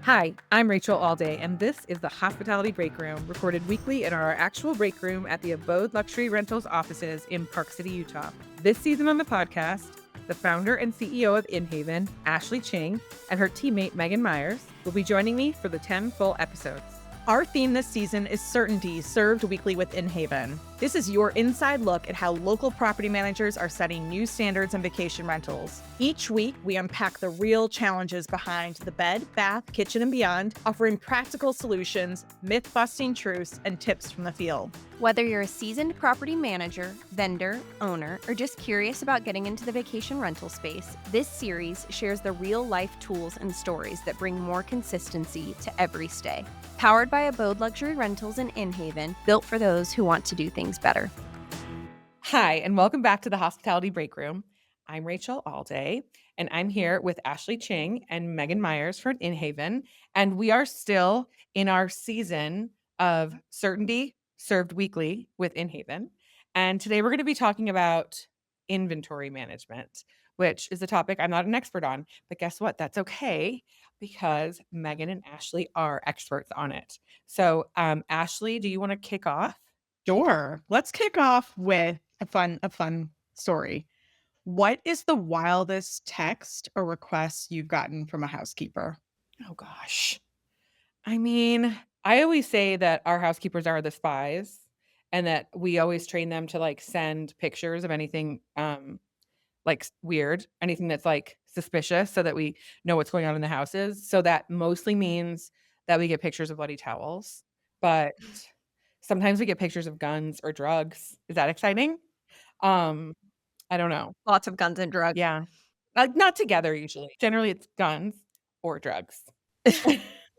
Hi, I'm Rachel Alday, and this is the Hospitality Break Room, recorded weekly in our actual break room at the Abode Luxury Rentals offices in Park City, Utah. This season on the podcast, the founder and CEO of InHaven, Ashley Ching, and her teammate Megan Myers will be joining me for the 10 full episodes. Our theme this season is certainty, served weekly with InHaven. This is your inside look at how local property managers are setting new standards in vacation rentals. Each week, we unpack the real challenges behind the bed, bath, kitchen, and beyond, offering practical solutions, myth-busting truths, and tips from the field. Whether you're a seasoned property manager, vendor, owner, or just curious about getting into the vacation rental space, this series shares the real-life tools and stories that bring more consistency to every stay. Powered by Abode Luxury Rentals and InHaven, built for those who want to do things better. Hi, and welcome back to the Hospitality Break Room. I'm Rachel Alday, and I'm here with Ashley Ching and Megan Myers from InHaven, and we are still in our season of certainty served weekly with InHaven. And today we're going to be talking about inventory management, which is a topic I'm not an expert on, but guess what? That's okay because Megan and Ashley are experts on it. So, Ashley, do you want to kick off? Sure. Let's kick off with a fun story. What is the wildest text or request you've gotten from a housekeeper? Oh gosh. I mean, I always say that our housekeepers are the spies and that we always train them to like send pictures of anything weird, anything that's like suspicious so that we know what's going on in the houses. So that mostly means that we get pictures of bloody towels, but sometimes we get pictures of guns or drugs. Is that exciting? Um, I don't know. Lots of guns and drugs. Yeah. Not together usually. Generally it's guns or drugs.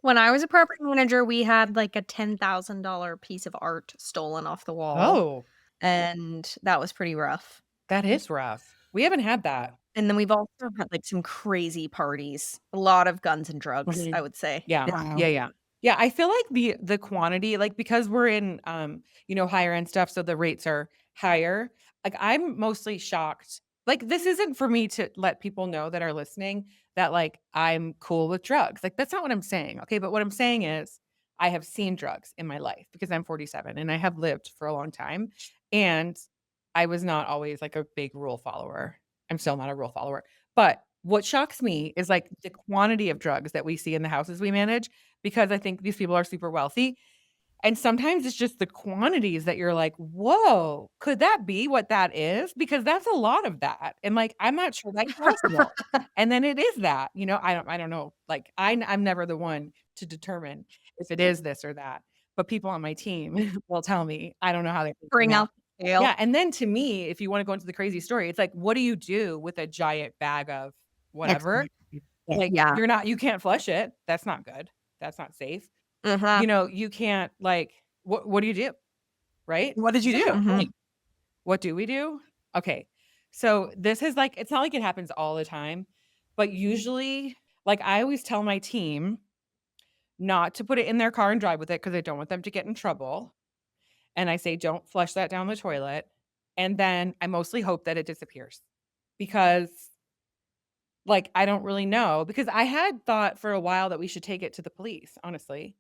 When I was a property manager, we had like a $10,000 piece of art stolen off the wall, Oh, and that was pretty rough. that is rough. We haven't had that. And then we've also had like some crazy parties. A lot of guns and drugs, Mhm. I would say. Yeah. Wow. Yeah. Yeah, I feel like the quantity, like because we're in higher end stuff, so the rates are higher. Like I'm mostly shocked. Like this isn't for me to let people know that are listening that like I'm cool with drugs. Like that's not what I'm saying. Okay, but what I'm saying is I have seen drugs in my life because I'm 47 and I have lived for a long time and I was not always like a big rule follower. I'm still not a rule follower. But what shocks me is like the quantity of drugs that we see in the houses we manage because I think these people are super wealthy. And sometimes it's just the quantities that you're like, whoa, could that be what that is? Because that's a lot of that. And like, I'm not sure that's possible. And then it is that, I don't know. Like I'm never the one to determine if it is this or that. But people on my team will tell me, I don't know how they figure Bring it out. out the scale. Yeah. And then to me, if you want to go into the crazy story, it's like, what do you do with a giant bag of whatever? Excellent. Like, Yeah. you can't flush it. That's not good. That's not safe. Uh-huh. You can't like what do you do? Right? What did you do? Mhm. What do we do? Okay. So this is like it's not like it happens all the time, but usually like I always tell my team not to put it in their car and drive with it because I don't want them to get in trouble. And I say, don't flush that down the toilet. And then I mostly hope that it disappears because like, I don't really know because I had thought for a while that we should take it to the police, honestly.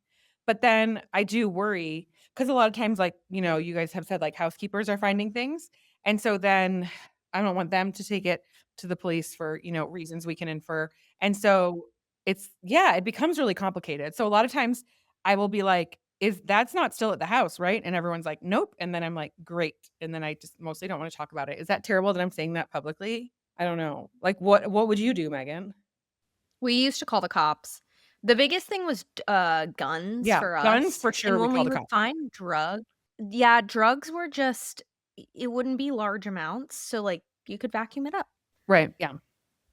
But then I do worry because a lot of times, like, you guys have said like housekeepers are finding things. And so then I don't want them to take it to the police for, reasons we can infer. And so it becomes really complicated. So a lot of times I will be like, is that's not still at the house, right? And everyone's like, nope. And then I'm like, great. And then I just mostly don't want to talk about it. Is that terrible that I'm saying that publicly? I don't know. Like, what would you do, Megan? We used to call the cops. The biggest thing was, guns Yeah, for guns us, for sure and we when call we the would cops. find yeah, drugs were just it wouldn't be large amounts, so, like, you could vacuum it up. Right, yeah,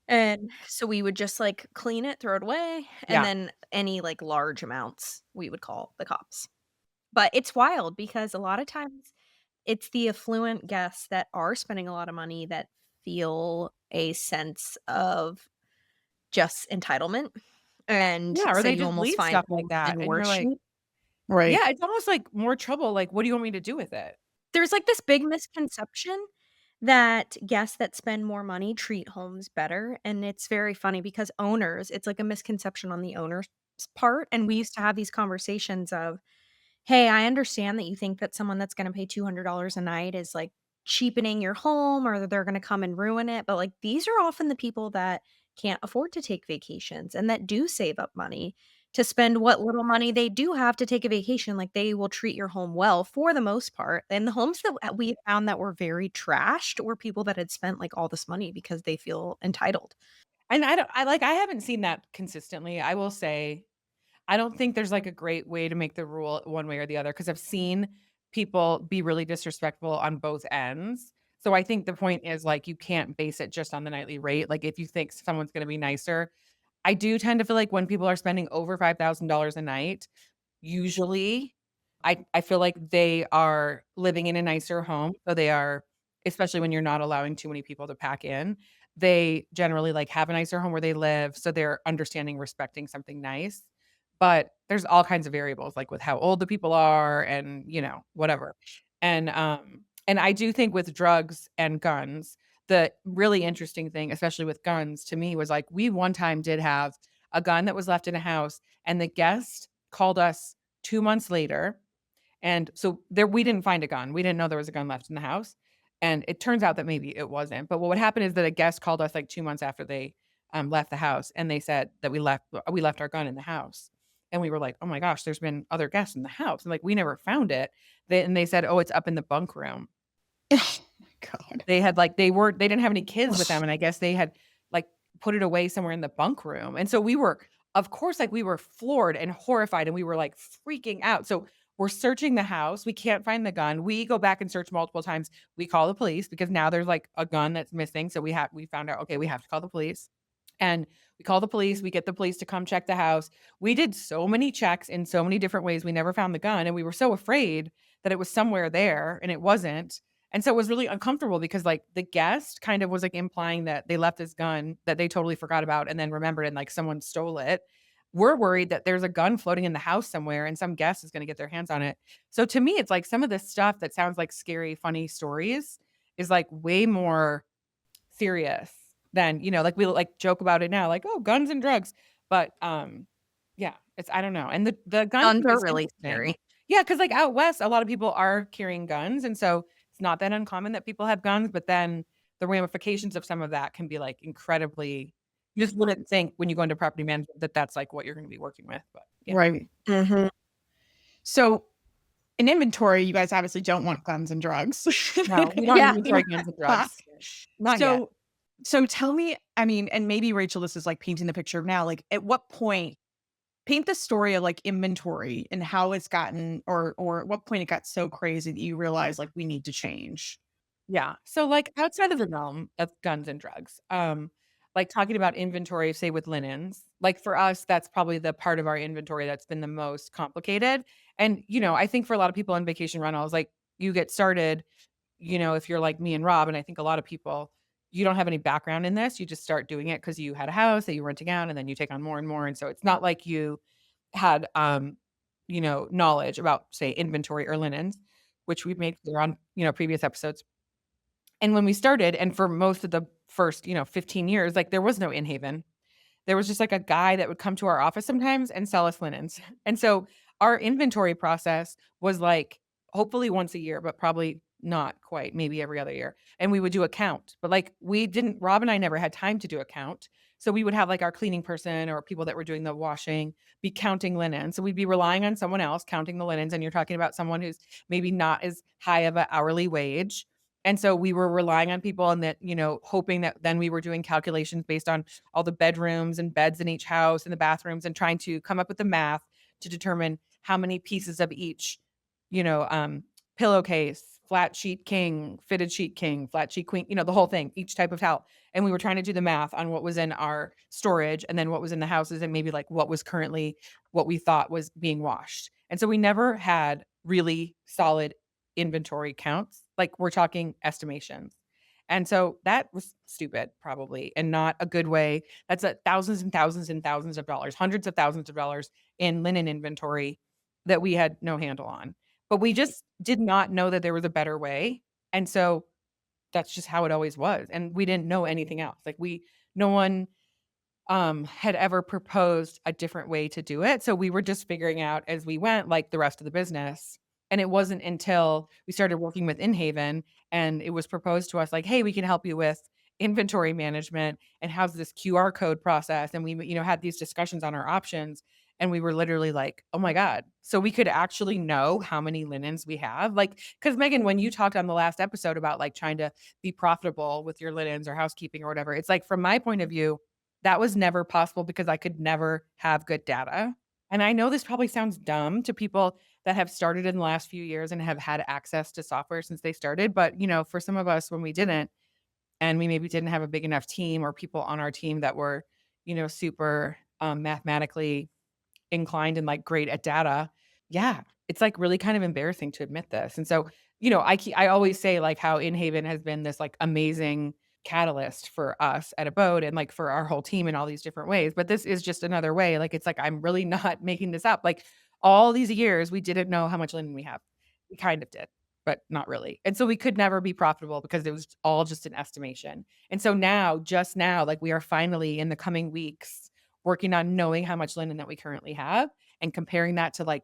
And so we would just, like, clean it, throw it away, and yeah. then any, like, large amounts, we would call the cops. But it's wild because a lot of times it's the affluent guests that are spending a lot of money that feel a sense of just entitlement. And Yeah, or so they you just almost leave find stuff like almost that, in and you're like worship. Right. yeah, it's almost like more trouble, like, what do you want me to do with it? There's, like, this big misconception that guests that spend more money treat homes better, and it's very funny because owners it's like a misconception on the owner part, and we used to have these conversations of, "Hey, I understand that you think that someone that's gonna pay $200 a night is, like, cheapening your home or that they're gonna come and ruin it, but, like, these are often the people that can't afford to take vacations and that do save up money to spend what little money they do have to take a vacation, like, they will treat your home well for the most part, and the homes that we found that were very trashed were people that had spent, like, all this money because they feel entitled. And I haven't seen that consistently. I will say I don't think there's like a great way to make the rule one way or the other because I've seen people be really disrespectful on both ends. So I think the point is like you can't base it just on the nightly rate. Like if you think someone's going to be nicer, I do tend to feel like when people are spending over $5,000 a night, usually, I feel like they are living in a nicer home, so they are especially when you're not allowing too many people to pack in, they generally, like, have a nicer home where they live, so they're understanding, respecting something nice, but there's all kinds of variables, like, with how old the people are and, whatever, and I do think with drugs and guns, the really interesting thing, especially with guns, to me was, like, we one time did have a gun that was left in a house, and the guest called us 2 months later, and so there we didn't find a gun. We didn't know there was a gun left in the house, and it turns out that maybe it wasn't, but what would happen is that a guest called us, like, 2 months after they, left the house, and they said that we left our gun in the house, and we were like, "Oh my gosh, there's been other guests in the house," and, like, we never found it. They said, "Oh, it's up in the bunk room." Oh my god. They had, like they didn't have any kids with them, and I guess they had, like, put it away somewhere in the bunk room, and so we were of course, like, we were floored and horrified, and we were, like, freaking out, so we're searching the house, we can't find the gun, we go back and search multiple times, we call the police because now there's, like, a gun that's missing, so we found out, okay, we have to call the police, and we call the police, we get the police to come check the house. We did so many checks in so many different ways, we never found the gun, and we were so afraid that it was somewhere there, and it wasn't, and so it was really uncomfortable because, like, the guest kind of was, like, implying that they left this gun that they totally forgot about and then remembered and, like, someone stole it. We're worried that there's a gun floating in the house somewhere and some guest is gonna get their hands on it. So to me, it's like some of this stuff that sounds like scary, funny stories is, like, way more serious than, like, we, like, joke about it now, like, "Oh, guns and drugs." But, yeah, I don't know. And the gun Guns thing are is really interesting. scary. Yeah, because like, out west, a lot of people are carrying guns, and so it's not that uncommon that people have guns, but then the ramifications of some of that can be, like, incredibly you just wouldn't think when you go into property management that that's, like, what you're gonna be working with, but yeah. Right. Mhm. So, in inventory, you guys obviously don't want guns and drugs. No, we don't Yeah. inventory guns and drugs. Not yet. So so tell me, I mean, and maybe Rachel, this is like painting the picture of now, like at what point paint the story of like inventory and how it's gotten or at what point it got so crazy that you realize like we need to change. Yeah. So, like, outside of the realm of guns and drugs, like, talking about inventory, say, with linens, like, for us, that's probably the part of our inventory that's been the most complicated, and, I think for a lot of people in vacation rentals, like, you get started, if you're like me and Rob, and I think a lot of people, you don't have any background in this, you just start doing it because you had a house that you were renting out, and then you take on more and more, and so it's not like you had, knowledge about, say, inventory or linens, which we've made clear on, previous episodes. And when we started, and for most of the first, 15 years, like, there was no in Haven. There was just, like, a guy that would come to our office sometimes and sell us linens. And so our inventory process was, like, hopefully once a year, but probably not quite, maybe every other year. And we would do a count. But, like, we didn't Rob and I never had time to do a count. So we would have, like, our cleaning person or people that were doing the washing be counting linens. So we'd be relying on someone else counting the linens, and you're talking about someone who's maybe not as high of an hourly wage. And so we were relying on people and that, hoping that then we were doing calculations based on all the bedrooms and beds in each house and the bathrooms and trying to come up with the math to determine how many pieces of each, you know, um, pillowcase, flat sheet king, fitted sheet king, flat sheet queen, the whole thing, each type of towel. And we were trying to do the math on what was in our storage and then what was in the houses and maybe like what was currently what we thought was being washed. And so we never had really solid inventory counts. Like we're talking estimations. And so that was stupid, probably, and not a good way. That's thousands and thousands and thousands of dollars, hundreds of thousands of dollars in linen inventory that we had no handle on. But we just did not know that there was a better way. And so that's just how it always was. And we didn't know anything else. Like no one had ever proposed a different way to do it. So we were just figuring out as we went, like the rest of the business. And it wasn't until we started working with InHaven and it was proposed to us like, hey, we can help you with inventory management and how's this QR code process. And we, had these discussions on our options. And we were literally like, oh my God. So we could actually know how many linens we have. Like, because Megan, when you talked on the last episode about like trying to be profitable with your linens or housekeeping or whatever, it's like from my point of view, that was never possible because I could never have good data. And I know this probably sounds dumb to people that have started in the last few years and have had access to software since they started, but, for some of us when we didn't and we maybe didn't have a big enough team or people on our team that were, super, mathematically inclined and, like, great at data. Yeah, it's, like, really kind of embarrassing to admit this, and so, I always say, like, how InHaven has been this, like, amazing catalyst for us at Abode and, like, for our whole team in all these different ways, but this is just another way, like, it's like, I'm really not making this up, like, all these years, we didn't know how much linen we have. We kind of did, but not really, and so we could never be profitable because it was all just an estimation, and so now, just now, like, we are finally, in the coming weeks, working on knowing how much linen that we currently have and comparing that to like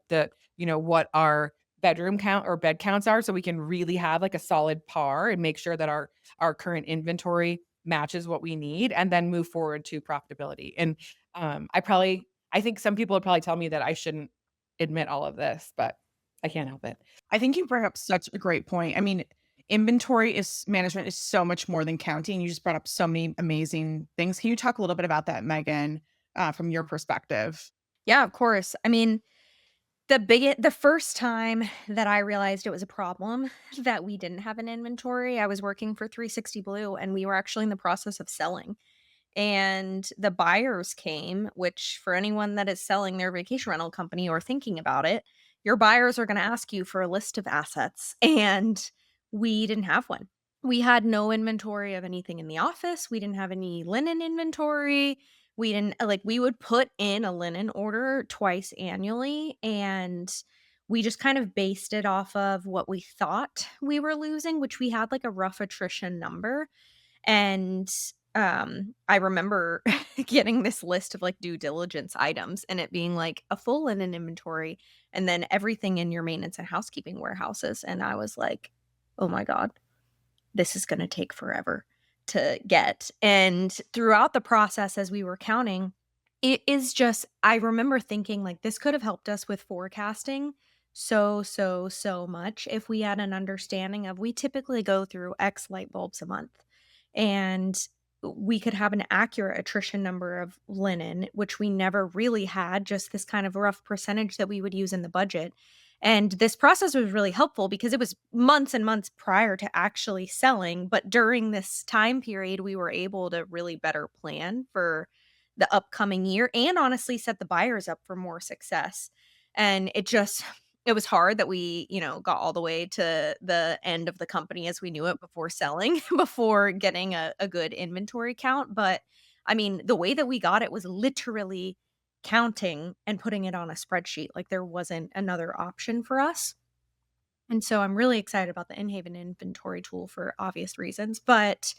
what our bedroom count or bed counts are so we can really have like a solid par and make sure that our current inventory matches what we need and then move forward to profitability. And I think some people would probably tell me that I shouldn't admit all of this, but I can't help it. I think you bring up such a great point. I mean, inventory is management is so much more than counting. You just brought up so many amazing things. Can you talk a little bit about that, Megan, from your perspective? Yeah, of course. I mean, the first time that I realized it was a problem that we didn't have an inventory, I was working for 360 Blue and we were actually in the process of selling. And the buyers came, which for anyone that is selling their vacation rental company or thinking about it, your buyers are going to ask you for a list of assets. And we didn't have one. We had no inventory of anything in the office. We didn't have any linen inventory. We didn't like, we would put in a linen order twice annually. And we just kind of based it off of what we thought we were losing, which we had like a rough attrition number. And, I remember getting this list of, like, due diligence items and it being, like, a full linen inventory and then everything in your maintenance and housekeeping warehouses, and I was like, "Oh my god, this is gonna take forever to get." And throughout the process as we were counting, it is just I remember thinking, like, this could have helped us with forecasting so, so, so much if we had an understanding of we typically go through X light bulbs a month, and we could have an accurate attrition number of linen, which we never really had, just this kind of rough percentage that we would use in the budget. And this process was really helpful because it was months and months prior to actually selling. But during this time period, we were able to really better plan for the upcoming year and honestly set the buyers up for more success. And it was hard that we, got all the way to the end of the company as we knew it before selling, before getting a good inventory count. But I mean, the way that we got it was literally counting and putting it on a spreadsheet. Like there wasn't another option for us. And so I'm really excited about the InHaven inventory tool for obvious reasons. But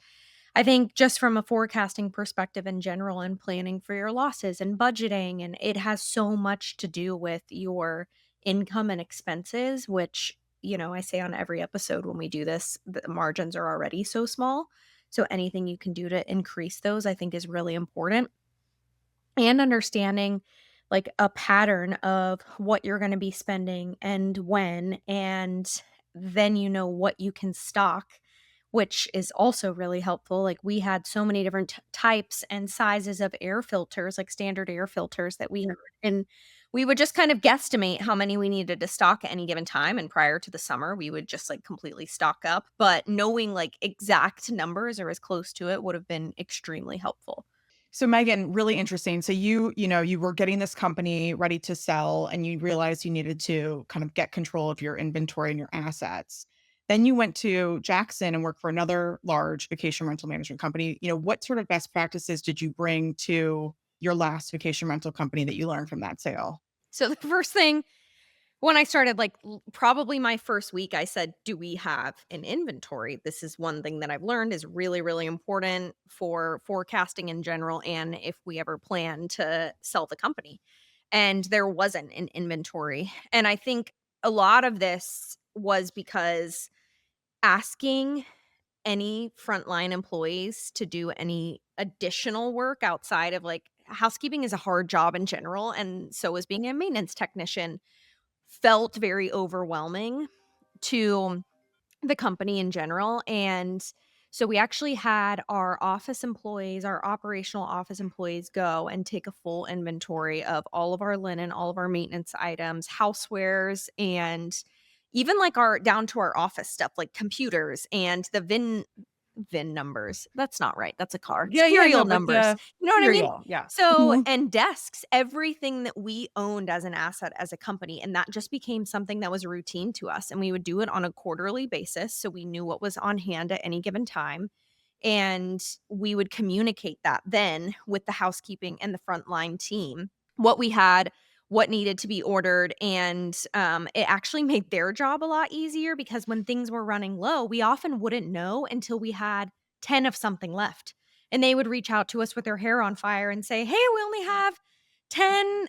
I think just from a forecasting perspective in general and planning for your losses and budgeting, and it has so much to do with your income and expenses, which, I say on every episode when we do this, the margins are already so small. So anything you can do to increase those, I think is really important. And understanding like a pattern of what you're going to be spending and when, and then what you can stock, which is also really helpful. Like we had so many different types and sizes of air filters, like standard air filters that we had, and we would just kind of guesstimate how many we needed to stock at any given time. And prior to the summer, we would just like completely stock up. But knowing like exact numbers or as close to it would have been extremely helpful. So Megan, really interesting. So you were getting this company ready to sell and you realized you needed to kind of get control of your inventory and your assets. Then you went to Jackson and worked for another large vacation rental management company. What sort of best practices did you bring to your last vacation rental company that you learned from that sale? So the first thing When I started, like, probably my first week, I said, "Do we have an inventory?" This is one thing that I've learned is really, really important for forecasting in general and if we ever plan to sell the company. And there wasn't an inventory. And I think a lot of this was because asking any frontline employees to do any additional work outside of, like, housekeeping is a hard job in general, and so is being a maintenance technician, felt very overwhelming to the company in general, and so we actually had our office employees, our operational office employees go and take a full inventory of all of our linen, all of our maintenance items, housewares, and even, like, our down to our office stuff, like computers and the VIN numbers. That's not right, that's a car. Yeah, yeah, Serial no, but numbers. the You know what I mean? cereal, yeah. So Mhm. and desks, everything that we owned as an asset as a company, and that just became something that was routine to us, and we would do it on a quarterly basis, so we knew what was on hand at any given time, and we would communicate that then with the housekeeping and the frontline team, what we had, what needed to be ordered, and, it actually made their job a lot easier because when things were running low, we often wouldn't know until we had 10 of something left, and they would reach out to us with their hair on fire and say, "Hey, we only have 10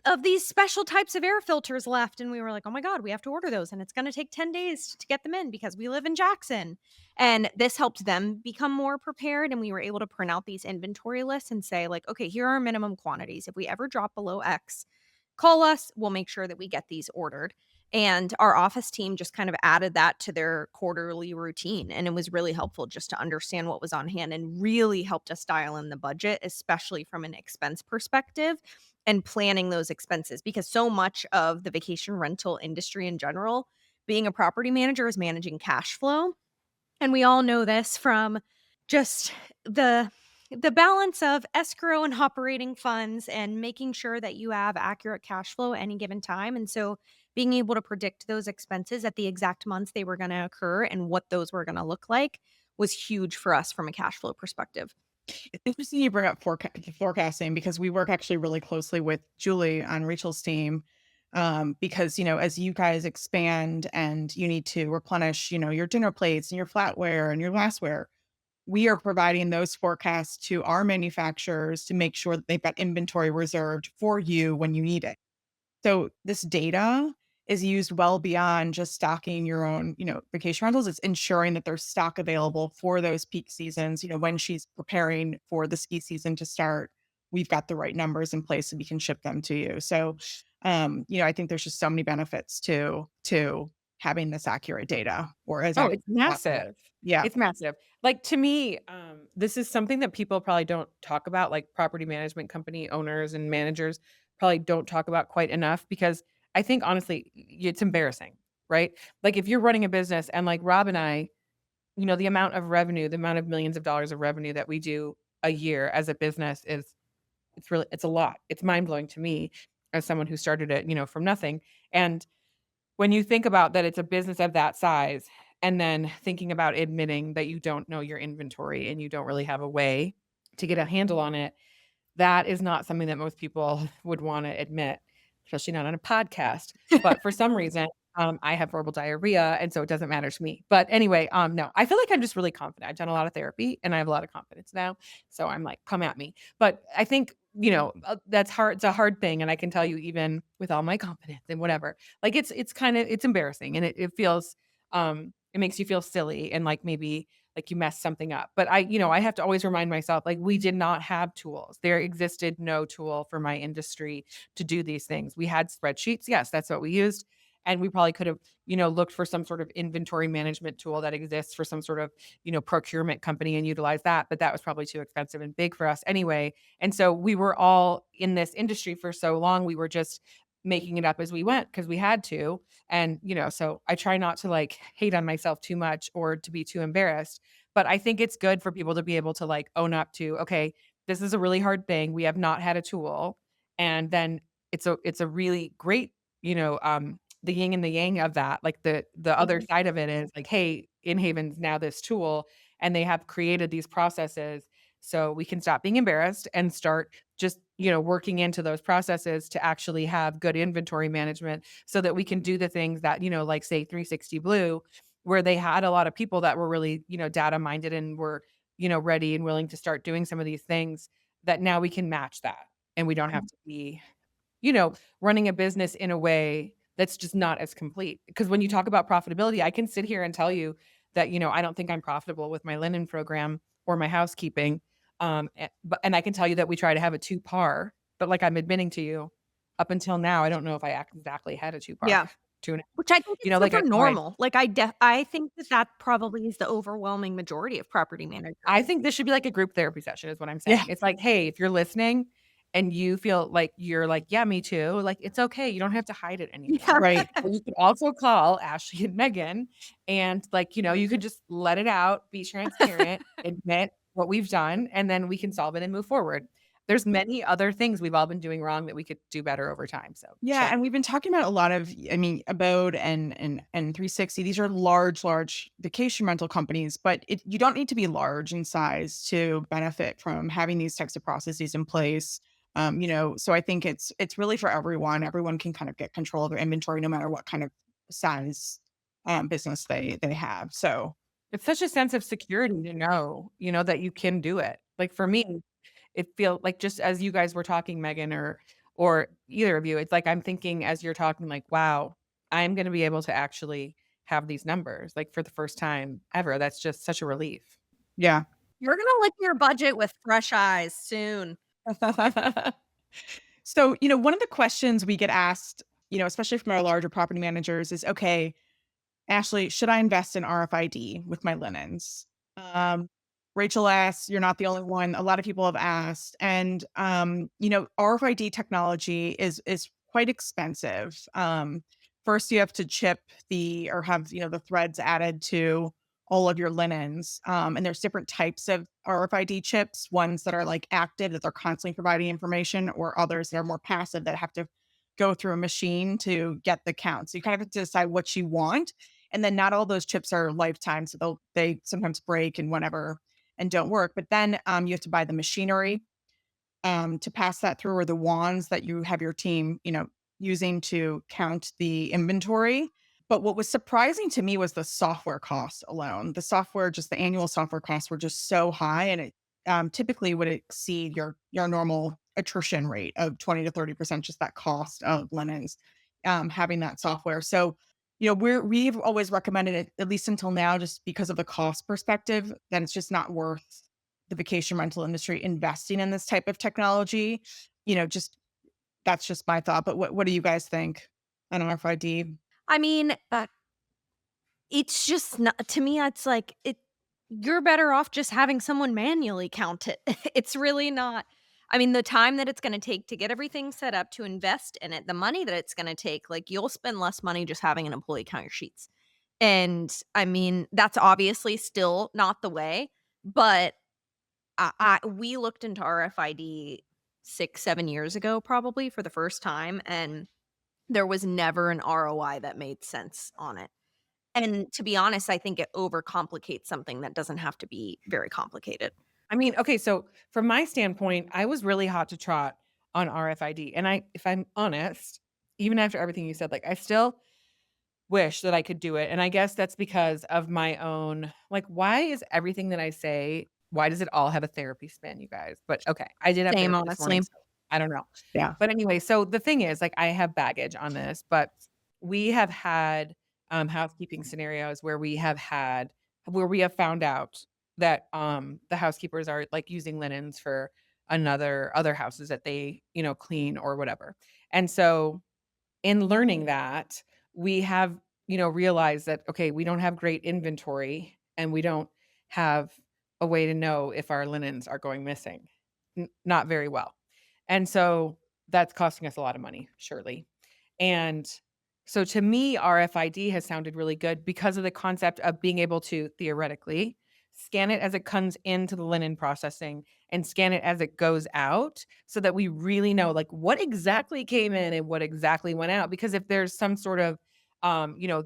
of these special types of air filters left," and we were like, "Oh my god, we have to order those, and it's gonna take 10 days to get them in because we live in Jackson." And this helped them become more prepared, and we were able to print out these inventory lists and say, like, "Okay, here are our minimum quantities. If we ever drop below X, call us, we'll make sure that we get these ordered." And our office team just kind of added that to their quarterly routine, and it was really helpful just to understand what was on hand and really helped us dial in the budget, especially from an expense perspective and planning those expenses because so much of the vacation rental industry in general, being a property manager is managing cash flow, and we all know this from just the balance of escrow and operating funds and making sure that you have accurate cash flow at any given time. And so being able to predict those expenses at the exact months they were going to occur and what those were going to look like was huge for us from a cash flow perspective. It's interesting you bring up forecasting because we work actually really closely with Julie on Rachel's team. Because, as you guys expand and you need to replenish, your dinner plates and your flatware and your glassware, we are providing those forecasts to our manufacturers to make sure that they've got inventory reserved for you when you need it. So this data is used well beyond just stocking your own, vacation rentals. It's ensuring that there's stock available for those peak seasons. When she's preparing for the ski season to start, we've got the right numbers in place and we can ship them to you. So, I think there's just so many benefits to having this accurate data or as Oh, accurate it's as possible. massive. Yeah. It's massive. Like, to me, this is something that people probably don't talk about, like, property management company owners and managers probably don't talk about quite enough because I think, honestly, it's embarrassing, right? Like, if you're running a business and, like, Rob and I, the amount of revenue, the amount of millions of dollars of revenue that we do a year as a business is it's a lot. It's mind-blowing to me as someone who started it, from nothing, and when you think about that it's a business of that size, and then thinking about admitting that you don't know your inventory and you don't really have a way to get a handle on it, that is not something that most people would wanna admit, especially not on a podcast. But for some reason, I have verbal diarrhea, and so it doesn't matter to me. But anyway, no, I feel like I'm just really confident. I've done a lot of therapy, and I have a lot of confidence now, so I'm like, "Come at me." But I think, that's hard it's a hard thing, and I can tell you even with all my confidence and whatever, like, it's embarrassing, and it feels, it makes you feel silly and like maybe like you messed something up. But I have to always remind myself, like, we did not have tools. There existed no tool for my industry to do these things. We had spreadsheets. Yes, that's what we used. And we probably could have, looked for some sort of inventory management tool that exists for some sort of, procurement company and utilize that. But that was probably too expensive and big for us anyway. And so we were all in this industry for so long. We were just making it up as we went because we had to. And, so I try not to like hate on myself too much or to be too embarrassed. But I think it's good for people to be able to like own up to, okay, this is a really hard thing. We have not had a tool. And then it's a really great, the yin and the yang of that. Like the other Mhm. side of it is like, hey, in Haven's now this tool and they have created these processes so we can stop being embarrassed and start just, working into those processes to actually have good inventory management so that we can do the things that, like say 360 Blue, where they had a lot of people that were really, data minded and were, ready and willing to start doing some of these things that now we can match that. And we don't have to be, running a business in a way that's just not as complete. Because when you talk about profitability, I can sit here and tell you that, I don't think I'm profitable with my linen program or my housekeeping. And I can tell you that we try to have a 2 par, but like I'm admitting to you, up until now, I don't know if I exactly had a 2 par, Yeah. 2 and Which I think is like super so normal. Like, I think that that probably is the overwhelming majority of property managers. I think this should be like a group therapy session is what I'm Yeah. saying. It's like, "Hey, if you're listening and you feel like you're like, 'Yeah, me too,' like, it's okay. You don't have to hide it Yeah. anymore." Right. But you could also call Ashley and Megan and, like, you could just let it out, be transparent, admit what we've done, and then we can solve it and move forward. There's many other things we've all been doing wrong that we could do better over time, so Yeah, share. and we've been talking about a lot of, I mean, Abode and 360. These are large vacation rental companies, but you don't need to be large in size to benefit from having these types of processes in place. So I think it's really for everyone. Everyone can kind of get control of their inventory, no matter what kind of size business they have. So It's such a sense of security to know, that you can do it. Like, for me, it feel like just as you guys were talking, Megan, or either of you, it's like I'm thinking as you're talking, like, "Wow, I'm gonna be able to actually have these numbers, like, for the first time ever." That's just such a relief. yeah. You're gonna look your budget with fresh eyes soon. So, one of the questions we get asked, especially from our larger property managers is, okay, Ashley, should I invest in RFID with my linens? Um, Rachel asks, you're not the only one. A lot of people have asked. And RFID technology is quite expensive. First you have to chip or have, the threads added to all of your linens. And there's different types of RFID chips, ones that are like active that they're constantly providing information, or others that are more passive that have to go through a machine to get the count. So you kind of have to decide what you want, and then not all those chips are lifetime, so they sometimes break and whatever and don't work. But then you have to buy the machinery to pass that through, or the wands that you have your team, using to count the inventory. But what was surprising to me was the software cost alone. Just the annual software costs were just so high, and it typically would exceed your normal attrition rate of 20 to 30%. Just that cost of linens, having that software. So, we've always recommended it, at least until now, just because of the cost perspective, that it's just not worth the vacation rental industry investing in this type of technology. Just that's just my thought. But what do you guys think on RFID? I mean, it's just not to me, it's like you're better off just having someone manually count it. It's really not. I mean, the time that it's gonna take to get everything set up, to invest in it, the money that it's gonna take, like, you'll spend less money just having an employee count your sheets. And, I mean, that's obviously still not the way, but we looked into RFID 6, 7 years ago probably for the first time, and there was never an ROI that made sense on it. And to be honest, I think it overcomplicates something that doesn't have to be very complicated. I mean, okay, so from my standpoint, I was really hot to trot on RFID, and if I'm honest, even after everything you said, like, I still wish that I could do it, and I guess that's because of my own like, why is everything that I say why does it all have a therapy spin, you guys? But, okay, I did have Same, therapy this morning, honestly. so I don't know. Yeah. But anyway, so the thing is, like, I have baggage on this, but we have had, housekeeping scenarios where we have found out that, the housekeepers are, like, using linens for other houses that they, clean or whatever. And so in learning that, we have, realized that, okay, we don't have great inventory and we don't have a way to know if our linens are going missing. Not very well. And so that's costing us a lot of money, surely. And so to me, RFID has sounded really good because of the concept of being able to theoretically scan it as it comes into the linen processing and scan it as it goes out so that we really know like what exactly came in and what exactly went out. Because if there's some sort of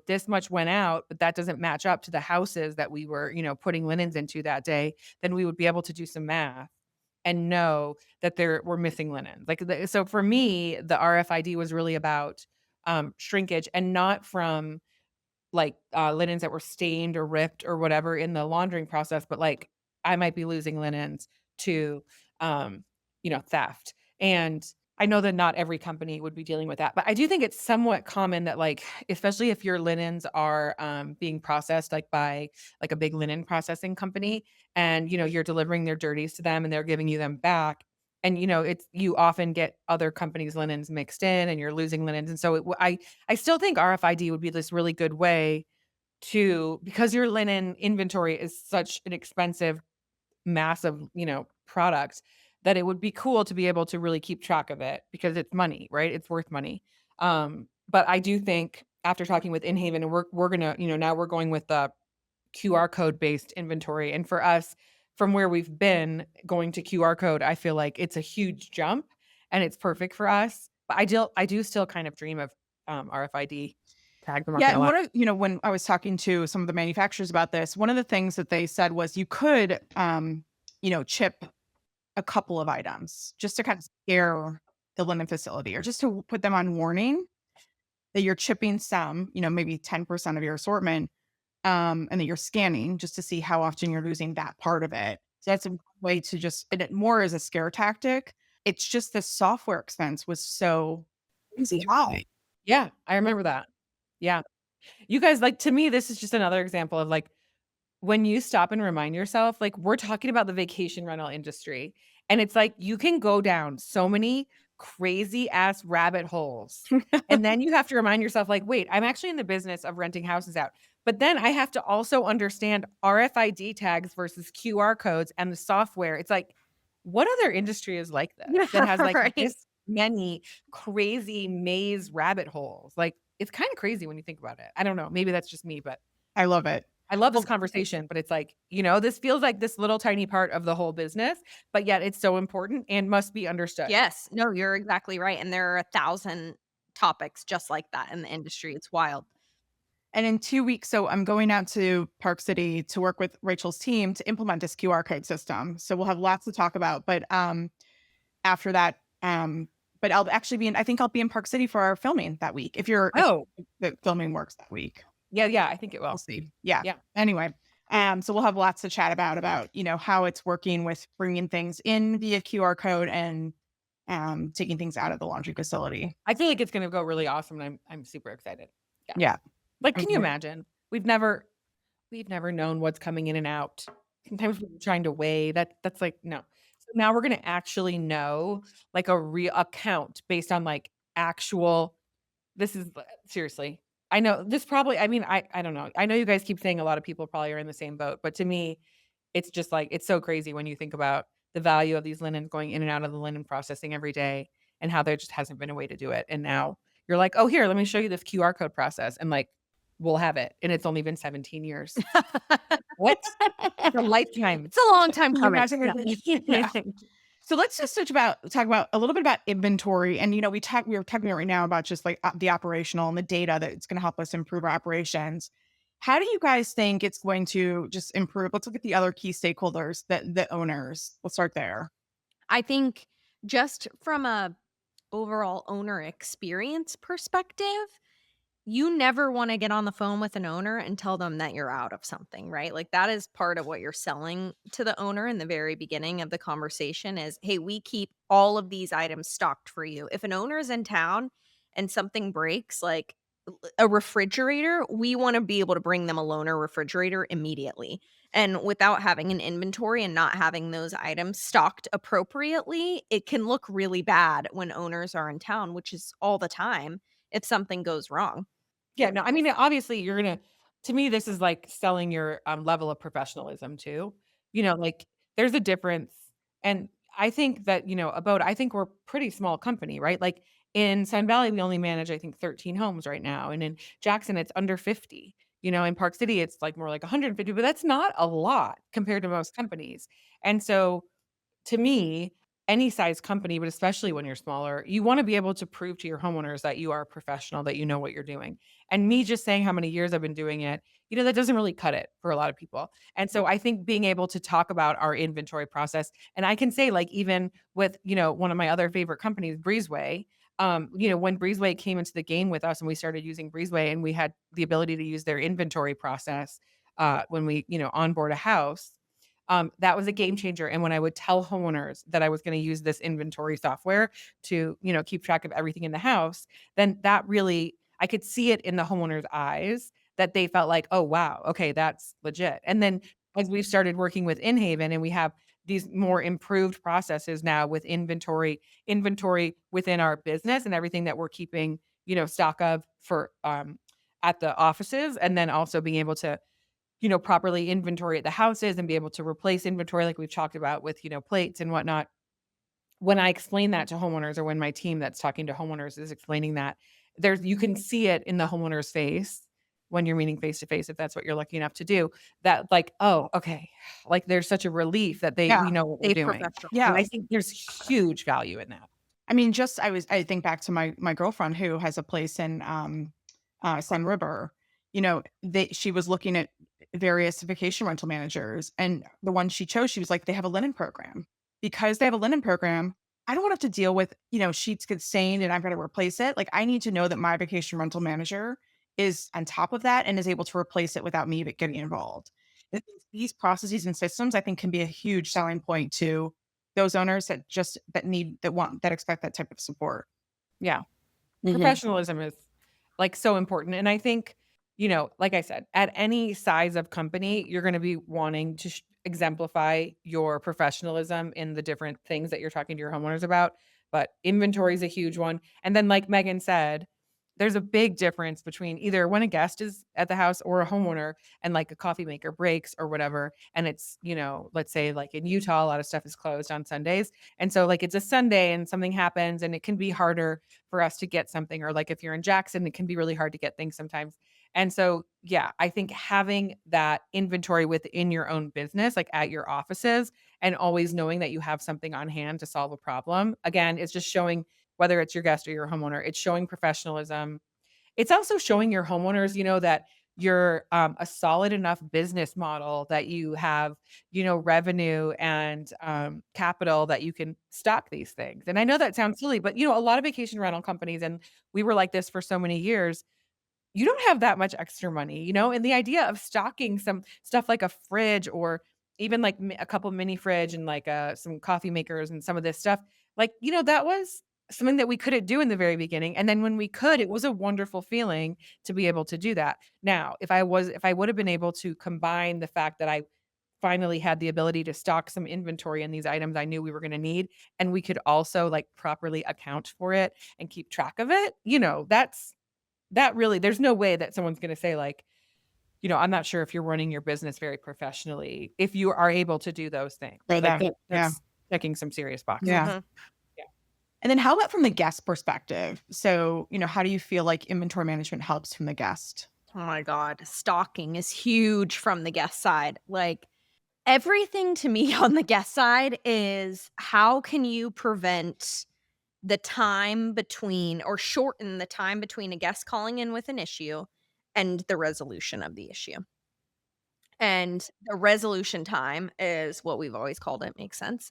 this much went out, but that doesn't match up to the houses that we were, putting linens into that day, then we would be able to do some math and know that we're missing linens. Like, so for me, the RFID was really about shrinkage, and not from like, linens that were stained or ripped or whatever in the laundering process, but, like, I might be losing linens to, um, theft, and I know that not every company would be dealing with that, but I do think it's somewhat common that, like, especially if your linens are, being processed, like, by, like, a big linen processing company, and, you're delivering their dirties to them and they're giving you them back, and, it's you often get other companies' linens mixed in and you're losing linens, and so I still think RFID would be this really good way to, because your linen inventory is such an expensive, massive, product, that it would be cool to be able to really keep track of it because it's money, right? It's worth money. But I do think after talking with InHaven, and we're gonna, now we're going with the QR code based inventory. And for us, from where we've been going to QR code, I feel like it's a huge jump and it's perfect for us. But I do still kind of dream of RFID tags. I'm not Yeah, gonna and lie. one of when I was talking to some of the manufacturers about this, one of the things that they said was you could, chip a couple of items just to kind of scare the linen facility or just to put them on warning that you're chipping some, maybe 10% of your assortment, and that you're scanning just to see how often you're losing that part of it. So that's a way to just, and it more as a scare tactic. It's just the software expense was so crazy high. Yeah, I remember that. Yeah. You guys, like, to me, this is just another example of, like, when you stop and remind yourself, like, we're talking about the vacation rental industry, and it's like you can go down so many crazy ass rabbit holes, and then you have to remind yourself, like, "Wait, I'm actually in the business of renting houses out, but then I have to also understand RFID tags versus QR codes and the software." It's like, what other industry is like this, that has, like, Right. this many crazy maze rabbit holes? Like, it's kinda crazy when you think about it. I don't know, maybe that's just me, but I love it. I love this Well, conversation, but it's like, this feels like this little tiny part of the whole business, but yet it's so important and must be understood. Yes. No, you're exactly right, and there are 1,000 topics just like that in the industry. It's wild. and in 2 weeks, so I'm going out to Park City to work with Rachel's team to implement this QR code system. So we'll have lots to talk about. But after that, but I'll actually be in, I think I'll be in Park City for our filming that week. If Oh, the filming works that week, yeah, yeah, I think it we'll will. see. Yeah. Yeah. Anyway, so we'll have lots to chat about, how it's working with bringing things in via QR code and taking things out of the laundry facility. I feel like it's gonna go really awesome, and I'm super excited. Yeah. Yeah. Like, can you Okay. imagine? We've never known what's coming in and out. Sometimes we're trying to weigh that's like, no. So now we're gonna actually know, like, a real account based on, like, actual. This is seriously. I know this probably, I mean, I don't know. I know you guys keep saying a lot of people probably are in the same boat, but to me, it's just like it's so crazy when you think about the value of these linens going in and out of the linen processing every day, and how there just hasn't been a way to do it. And now you're like, "Oh, here, let me show you this QR code process." And, like, we'll have it. And it's only been 17 years. What? It's a lifetime. It's a long time Can you coming. imagine Yeah. yeah. So let's just talk about a little bit about inventory. And we were talking right now about just like the operational and the data that's going to help us improve our operations. How do you guys think it's going to just improve? Let's look at the other key stakeholders, the owners. We'll start there. I think just from a overall owner experience perspective, you never wanna get on the phone with an owner and tell them that you're out of something, right? Like, that is part of what you're selling to the owner in the very beginning of the conversation is, "Hey, we keep all of these items stocked for you." If an owner is in town and something breaks, like a refrigerator, we wanna be able to bring them a loaner refrigerator immediately. And without having an inventory and not having those items stocked appropriately, it can look really bad when owners are in town, which is all the time if something goes wrong. Yeah, no, I mean, obviously, you're gonna to me, this is like selling your, level of professionalism too. Like, there's a difference, and I think that, I think we're a pretty small company, right? Like, in Sun Valley, we only manage, I think, 13 homes right now, and in Jackson, it's under 50. In Park City, it's, like, more like 150, but that's not a lot compared to most companies, and so, to me, any size company, but especially when you're smaller, you wanna be able to prove to your homeowners that you are a professional, that you know what you're doing. And me just saying how many years I've been doing it, that doesn't really cut it for a lot of people. And so I think being able to talk about our inventory process, and I can say, like, even with, one of my other favorite companies, Breezeway, when Breezeway came into the game with us and we started using Breezeway and we had the ability to use their inventory process, when we, onboard a house, that was a game changer. And when I would tell homeowners that I was going to use this inventory software to, keep track of everything in the house, then that really, I could see it in the homeowners' eyes that they felt like, oh, wow, okay, that's legit. And then as we've started working with InHaven and we have these more improved processes now with inventory within our business and everything that we're keeping, stock of for at the offices, and then also being able to properly inventory at the houses and be able to replace inventory like we've talked about with, plates and whatnot. When I explain that to homeowners or when my team that's talking to homeowners is explaining that, you can see it in the homeowner's face when you're meeting face to face, if that's what you're lucky enough to do, that like, oh, okay. Like there's such a relief that we Yeah, know what we're They doing. professional. And yeah. I think there's huge value in that. I mean, I think back to my girlfriend who has a place in Sun River. She was looking at various vacation rental managers, and the one she chose, she was like, they have a linen program. Because they have a linen program, I don't want to have to deal with, sheets get stained and I've got to replace it. Like, I need to know that my vacation rental manager is on top of that and is able to replace it without me getting involved. These processes and systems, I think, can be a huge selling point to those owners that expect that type of support. Yeah. Mhm. Professionalism is, like, so important, and I think, like I said, at any size of company, you're gonna be wanting to exemplify your professionalism in the different things that you're talking to your homeowners about, but inventory is a huge one, and then like Megan said, there's a big difference between either when a guest is at the house or a homeowner and, like, a coffee maker breaks or whatever, and it's, let's say, like, in Utah, a lot of stuff is closed on Sundays, and so, like, it's a Sunday and something happens, and it can be harder for us to get something, or like if you're in Jackson, it can be really hard to get things sometimes. And so, yeah, I think having that inventory within your own business, like at your offices, and always knowing that you have something on hand to solve a problem, again, it's just showing, whether it's your guest or your homeowner, it's showing professionalism. It's also showing your homeowners, that you're a solid enough business model, that you have, revenue and capital that you can stock these things. And I know that sounds silly, but a lot of vacation rental companies, and we were like this for so many years, you don't have that much extra money, and the idea of stocking some stuff like a fridge, or even like a couple mini fridge and like some coffee makers and some of this stuff, like, that was something that we couldn't do in the very beginning. And then when we could, it was a wonderful feeling to be able to do that. Now, if I would have been able to combine the fact that I finally had the ability to stock some inventory in these items I knew we were going to need, and we could also like properly account for it and keep track of it, that really, there's no way that someone's gonna say, like, I'm not sure if you're running your business very professionally if you are able to do those things. For Like, them. Yeah. that's checking some serious boxes. Yeah. Mhm. Yeah. And then how about from the guest perspective? So, how do you feel like inventory management helps from the guest? Oh my God. Stalking is huge from the guest side. Like everything to me on the guest side is how can you prevent the time between or shorten the time between a guest calling in with an issue and the resolution of the issue? And the resolution time is what we've always called it, makes sense.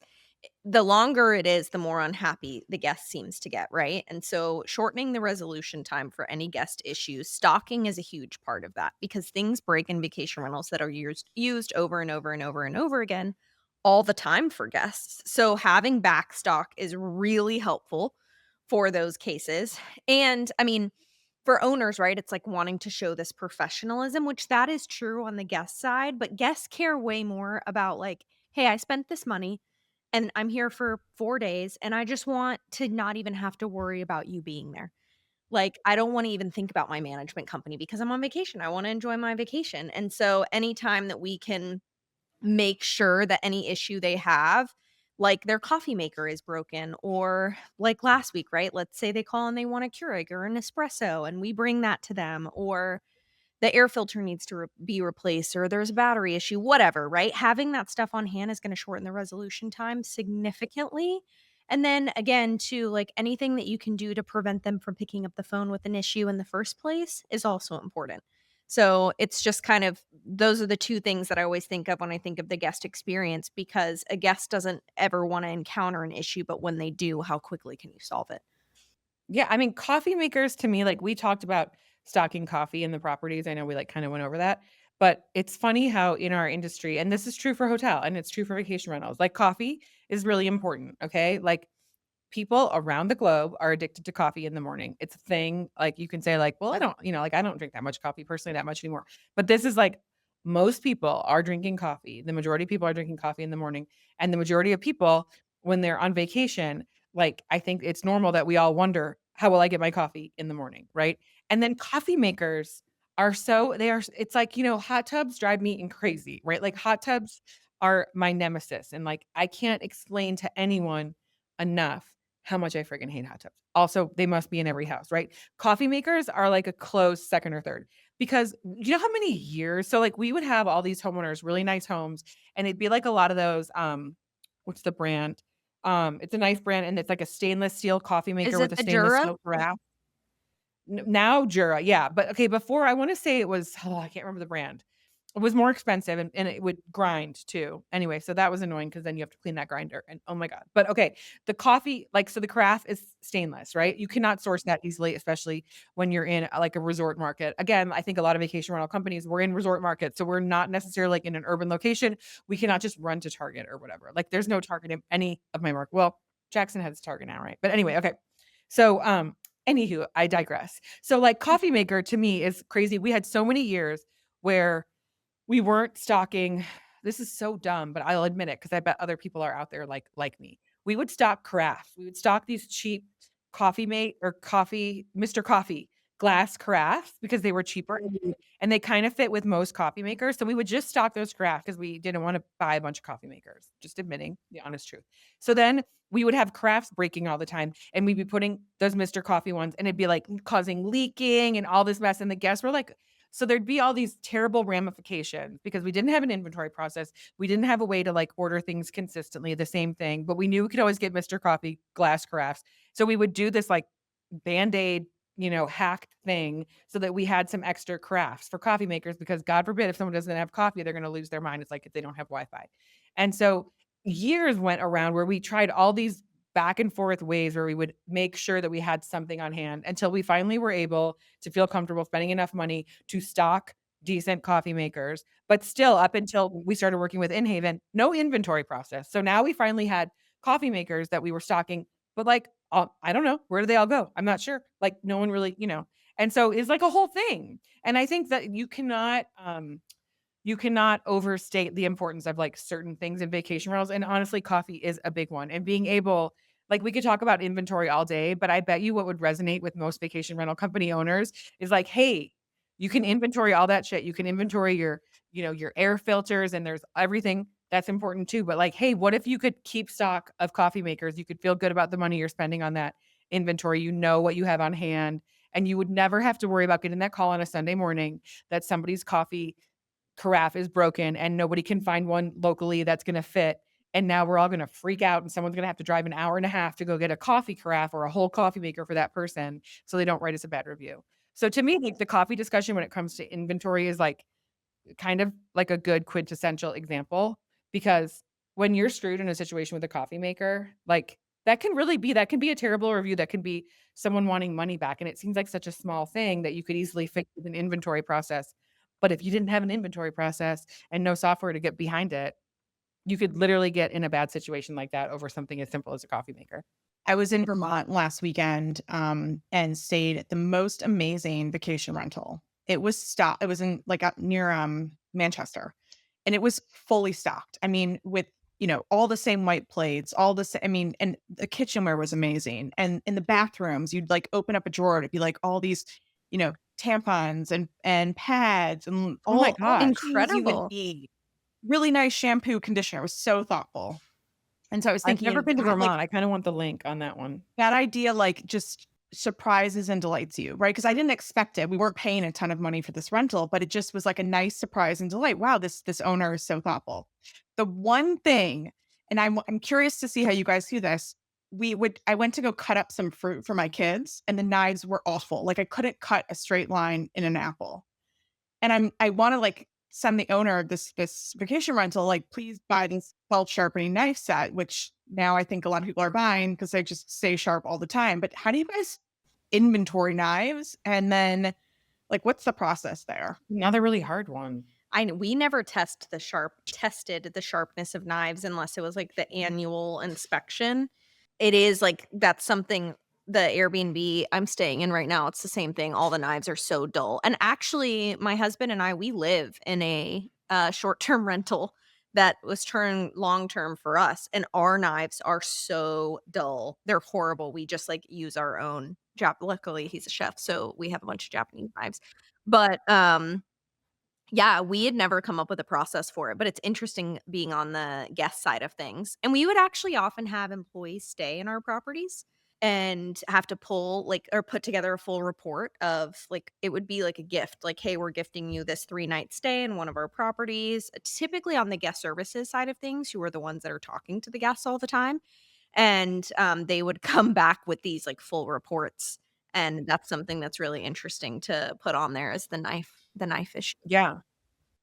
The longer it is, the more unhappy the guest seems to get, right? And so shortening the resolution time for any guest issues, stocking is a huge part of that because things break in vacation rentals that are used over and over and over and over again all the time for guests. So having back stock is really helpful for those cases. And I mean, for owners, right, it's like wanting to show this professionalism, which that is true on the guest side, but guests care way more about like, hey, I spent this money and I'm here for 4 days and I just want to not even have to worry about you being there. Like, I don't want to even think about my management company because I'm on vacation. I want to enjoy my vacation. And so anytime that we can make sure that any issue they have, like their coffee maker is broken, or like last week, right? Let's say they call and they want a Keurig or an espresso, and we bring that to them, or the air filter needs to be replaced, or there's a battery issue, whatever, right? Having that stuff on hand is going to shorten the resolution time significantly. And then again, too, like anything that you can do to prevent them from picking up the phone with an issue in the first place is also important. So it's just kind of those are the two things that I always think of when I think of the guest experience because a guest doesn't ever want to encounter an issue, but when they do, how quickly can you solve it? Yeah, I mean, coffee makers to me, like we talked about stocking coffee in the properties. I know we like kind of went over that, but it's funny how in our industry, and this is true for hotel and it's true for vacation rentals, like coffee is really important. Okay. Like people around the globe are addicted to coffee in the morning. It's a thing. Like you can say, like, well, I don't, like I don't drink that much coffee personally that much anymore. But this is like most people are drinking coffee. The majority of people are drinking coffee in the morning. And the majority of people, when they're on vacation, like I think it's normal that we all wonder, how will I get my coffee in the morning? Right. And then coffee makers are so they are it's like, hot tubs drive me crazy, right? Like hot tubs are my nemesis. And like I can't explain to anyone enough how much I freaking hate hot tubs. Also, they must be in every house, right? Coffee makers are like a close second or third because you know how many years? So like we would have all these homeowners, really nice homes, and it'd be like a lot of those what's the brand? It's a nice brand and it's like a stainless steel coffee maker Is with it a the stainless Jura? steel carafe. Now Jura, yeah, but okay, before I wanna say it was I can't remember the brand. It was more expensive and it would grind too. Anyway, so that was annoying because then you have to clean that grinder and oh my god. But okay, the coffee like, so the carafe is stainless, right? You cannot source that easily, especially when you're in, like, a resort market. Again, I think a lot of vacation rental companies, we're in resort markets, so we're not necessarily, like, in an urban location. We cannot just run to Target or whatever. Like, there's no Target in any of my mark well, Jackson has Target now, right? But anyway, okay. So, anywho, I digress. So, like, coffee maker to me is crazy. We had so many years where we weren't stocking this is so dumb, but I'll admit it because I bet other people are out there like me. We would stock carafe. We would stock these cheap Coffee Mate or coffee Mr. Coffee glass carafes because they were cheaper and they kind of fit with most coffee makers. So we would just stock those carafe because we didn't want to buy a bunch of coffee makers, just admitting the honest truth. So then we would have carafes breaking all the time and we'd be putting those Mr. Coffee ones and it'd be like causing leaking and all this mess. And the guests were like, so there'd be all these terrible ramifications because we didn't have an inventory process. We didn't have a way to like order things consistently, the same thing, but we knew we could always get Mr. Coffee glass carafes. So we would do this like Band-Aid, hacked thing so that we had some extra crafts for coffee makers because God forbid if someone doesn't have coffee, they're going to lose their mind. It's like if they don't have Wi-Fi. And so years went around where we tried all these back and forth ways where we would make sure that we had something on hand until we finally were able to feel comfortable spending enough money to stock decent coffee makers. But still, up until we started working with InHaven, no inventory process. So now we finally had coffee makers that we were stocking, but like, I don't know, where do they all go? I'm not sure. Like, no one really, and so it's like a whole thing. And I think that you cannot overstate the importance of, like, certain things in vacation rentals, and honestly, coffee is a big one, and being able like, we could talk about inventory all day, but I bet you what would resonate with most vacation rental company owners is like, "Hey, you can inventory all that shit. You can inventory your air filters, and there's everything that's important too, but, like, hey, what if you could keep stock of coffee makers? You could feel good about the money you're spending on that inventory. You know what you have on hand, and you would never have to worry about getting that call on a Sunday morning that somebody's coffee carafe is broken and nobody can find one locally that's gonna fit, and now we're all gonna freak out and someone's gonna have to drive an hour and a half to go get a coffee carafe or a whole coffee maker for that person so they don't write us a bad review. So to me, like, the coffee discussion when it comes to inventory is, like, kind of like a good quintessential example because when you're screwed in a situation with a coffee maker, like, that can be a terrible review, that can be someone wanting money back, and it seems like such a small thing that you could easily fix with an inventory process. But if you didn't have an inventory process and no software to get behind it, you could literally get in a bad situation like that over something as simple as a coffee maker. I was in Vermont last weekend, and stayed at the most amazing vacation rental. It was in like up near Manchester, and it was fully stocked. I mean, with all the same white plates, all the same. I mean, and the kitchenware was amazing. And in the bathrooms, you'd like open up a drawer, it'd be like all these, tampons and pads and Oh my all the gosh. things you would Incredible. need. Really nice shampoo, conditioner. It was so thoughtful. And so I was I've never thinking been to that like Vermont. I kinda want the link on that one. that idea like just surprises and delights you, right? Because I didn't expect it. We weren't paying a ton of money for this rental, but it just was like a nice surprise and delight. Wow, this owner is so thoughtful. The one thing, and I'm curious to see how you guys do this. I went to go cut up some fruit for my kids, and the knives were awful. Like, I couldn't cut a straight line in an apple. And I wanna, like, send the owner of this vacation rental, like, "Please buy this self-sharpening knife set," which now I think a lot of people are buying because they just stay sharp all the time. But how do you guys inventory knives? And then, like, what's the process there? Another really hard one. We never tested the sharpness of knives unless it was like the annual inspection. It is like that's something the Airbnb I'm staying in right now, it's the same thing. All the knives are so dull. And actually, my husband and I, we live in a short-term rental that was turned long-term for us, and our knives are so dull. They're horrible. We just like use our own luckily he's a chef, so we have a bunch of Japanese knives. But yeah, we had never come up with a process for it, but it's interesting being on the guest side of things. And we would actually often have employees stay in our properties and have to pull like or put together a full report of like it would be like a gift like, hey, we're gifting you this 3-night stay in one of our properties, typically on the guest services side of things, who are the ones that are talking to the guests all the time. And they would come back with these like full reports, and that's something that's really interesting to put on there is the knife issue. Yeah.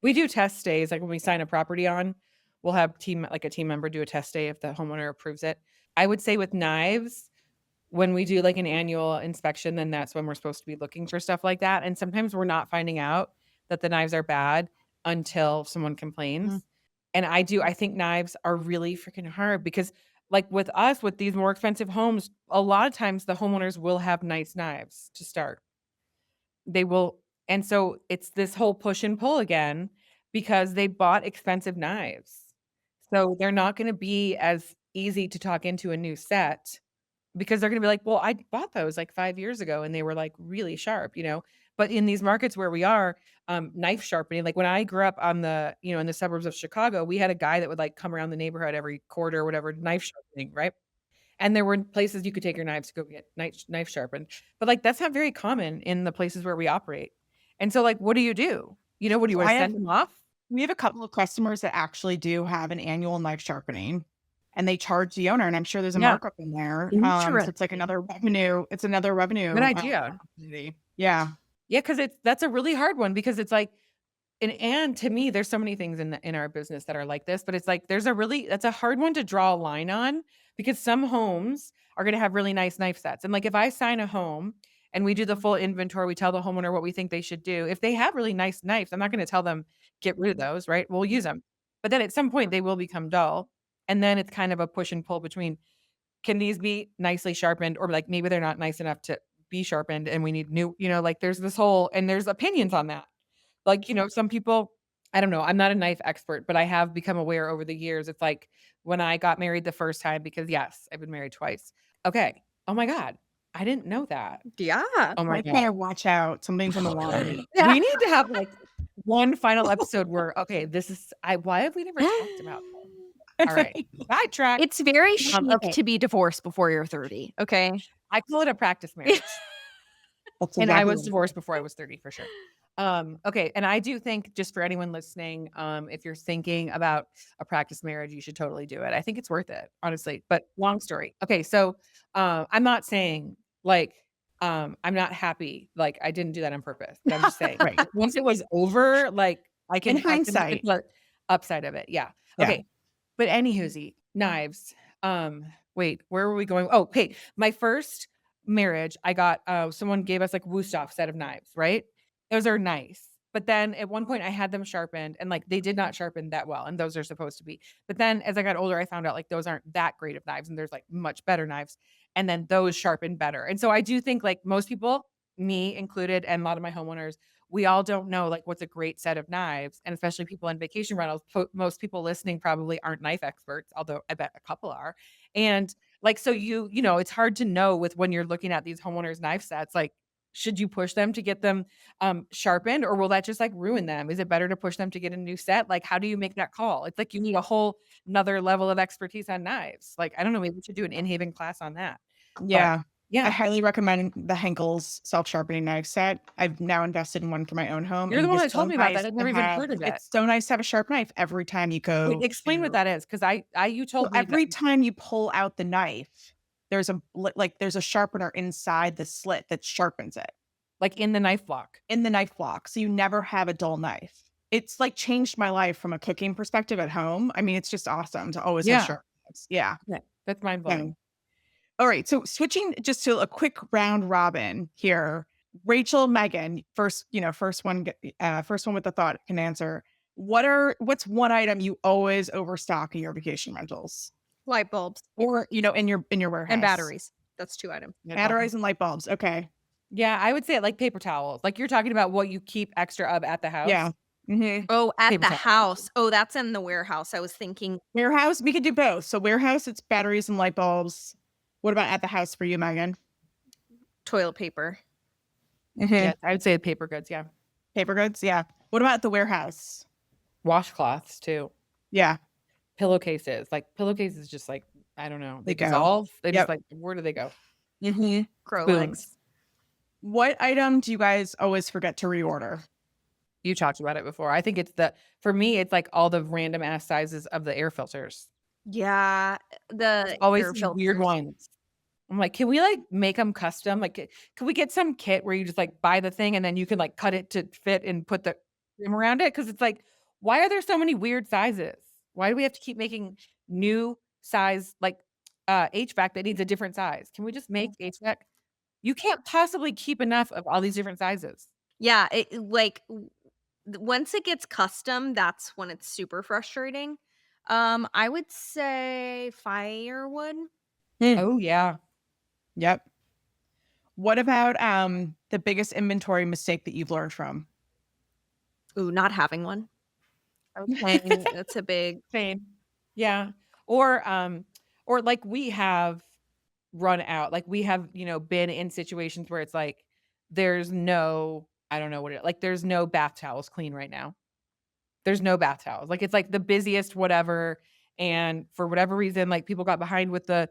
We do test days, like, when we sign a property on, we'll have a team member do a test day if the homeowner approves it. I would say with knives, when we do, like, an annual inspection, then that's when we're supposed to be looking for stuff like that, and sometimes we're not finding out that the knives are bad until someone Mhm. complains, and I think knives are really freaking hard because, like, with us, with these more expensive homes, a lot of times the homeowners will have nice knives to start. They will and so it's this whole push and pull again because they bought expensive knives. So they're not gonna be as easy to talk into a new set because they're gonna be like, "Well, I bought those, like, 5 years ago, and they were, like, really sharp," you know? But in these markets where we are, knife sharpening like, when I grew up on the in the suburbs of Chicago, we had a guy that would, like, come around the neighborhood every quarter or whatever, knife sharpening, right? And there were places you could take your knives to go get knife sharpened, but, like, that's not very common in the places where we operate. And so, like, what do you do? What do you So wanna send them off? we have a couple of customers that actually do have an annual knife sharpening, and they charge the owner, and I'm sure there's a Yeah, markup in there. So it's like Interesting. another good revenue, idea. opportunity. Yeah. Yeah, because that's a really hard one because it's like and to me, there's so many things in our business that are like this, but it's like that's a hard one to draw a line on because some homes are gonna have really nice knife sets. And like if I sign a home and we do the full inventory, we tell the homeowner what we think they should do. If they have really nice knives, I'm not gonna tell them get rid of those, right? We'll use them. But then at some point they will become dull. And then it's kind of a push and pull between can these be nicely sharpened or like maybe they're not nice enough to be sharpened and we need new, like there's this whole and there's opinions on that. Like, some people I don't know, I'm not a knife expert, but I have become aware over the years. It's like when I got married the first time because yes, I've been married twice. Okay. Oh my god. I didn't know that. Yeah. Oh my I god. better watch out. Something's on the line. Yeah. We need to have like one final episode where okay, this is why have we never talked about this? All right. Sidetrack. It's very chic Okay. to be divorced before you're 30, okay? I call it a practice marriage. That's And I exactly was what divorced before I was 30 for sure. Okay, and I do think just for anyone listening, if you're thinking about a practice marriage, you should totally do it. I think it's worth it, honestly. But long story. Okay, so I'm not saying like I'm not happy. Like I didn't do that on purpose, but I'm just saying right. like, once it was over, like In I can look at hindsight. the upside of it. Yeah. Yeah. Okay. But anywhosy, knives. Wait, where were we going? Oh, okay. My first marriage, I got someone gave us like Wusthof set of knives, right? Those are nice. But then at one point I had them sharpened and like they did not sharpen that well, and those are supposed to be. But then as I got older, I found out like those aren't that great of knives and there's like much better knives. And then those sharpen better. And so I do think like most people, me included, and a lot of my homeowners, we all don't know like what's a great set of knives. And especially people in vacation rentals. Most people listening probably aren't knife experts, although I bet a couple are. And like, so it's hard to know with when you're looking at these homeowners knife sets, like, should you push them to get them sharpened or will that just like ruin them? Is it better to push them to get a new set? Like, how do you make that call? It's like you need a whole another level of expertise on knives. Like, I don't know, maybe we should do an in-haven class on that. But Yeah. I yeah, highly recommend the Henkel's self-sharpening knife set. I've now invested in one for my own home, you're and the it one is that so told me about that. nice I've to never even have heard of it. it's so nice to have a sharp knife every time you Wait, go explain what to that is because I you so told me that. every time you pull out the knife, there's a sharpener inside the slit that sharpens it Like in the knife block. in the knife block, so you never have a dull knife. It's, like, changed my life from a cooking perspective at home. I mean, it's just awesome to always have Yeah. sharp knives. Yeah. Yeah. That's mind Yeah. blowing. Alright, so switching just to a quick round robin here. Rachel, Megan, first one with the thought can answer. What's one item you always overstock in your vacation rentals? Light bulbs Or, in your warehouse? and batteries. That's 2 items. That's awesome. Batteries and light bulbs, okay. Yeah, I would say like paper towels. Like you're talking about what you keep extra of at the house. Yeah. Mhm. Oh, at Paper the towels. house. Oh, that's in the warehouse. I was thinking Warehouse, we could do both. So warehouse, it's batteries and light bulbs. What about at the house for you, Megan? toilet paper. Yes, I would say paper goods. Yeah. Paper goods? Yeah. What about at the warehouse? Washcloths too. Yeah, Pillowcases. Like pillowcases just like, I don't know. They They go. dissolve. They just Yep. like, where do they go? Mhm. Crow legs. Spoons. What item do you guys always forget to reorder? You talked about it before. I think for me, it's like all the random ass sizes of the air filters. Yeah, the Always air these weird filters. ones. I'm like, can we like make them custom? Like, can we get some kit where you just like buy the thing and then you can like cut it to fit and put the rim around it? Cause it's like, why are there so many weird sizes? Why do we have to keep making new size like HVAC that needs a different size? Can we just make HVAC? You can't possibly keep enough of all these different sizes. Yeah, once it gets custom, that's when it's super frustrating. I would say firewood. Oh yeah. Yep. What about the biggest inventory mistake that you've learned from? Ooh, not having one. Okay. That's a big Same. Yeah. Or like we have run out. Like we have, been in situations where it's like there's no, I don't know like there's no bath towels clean right now. There's no bath towels. Like, it's, like, the busiest whatever, and for whatever reason, like, people got behind with the,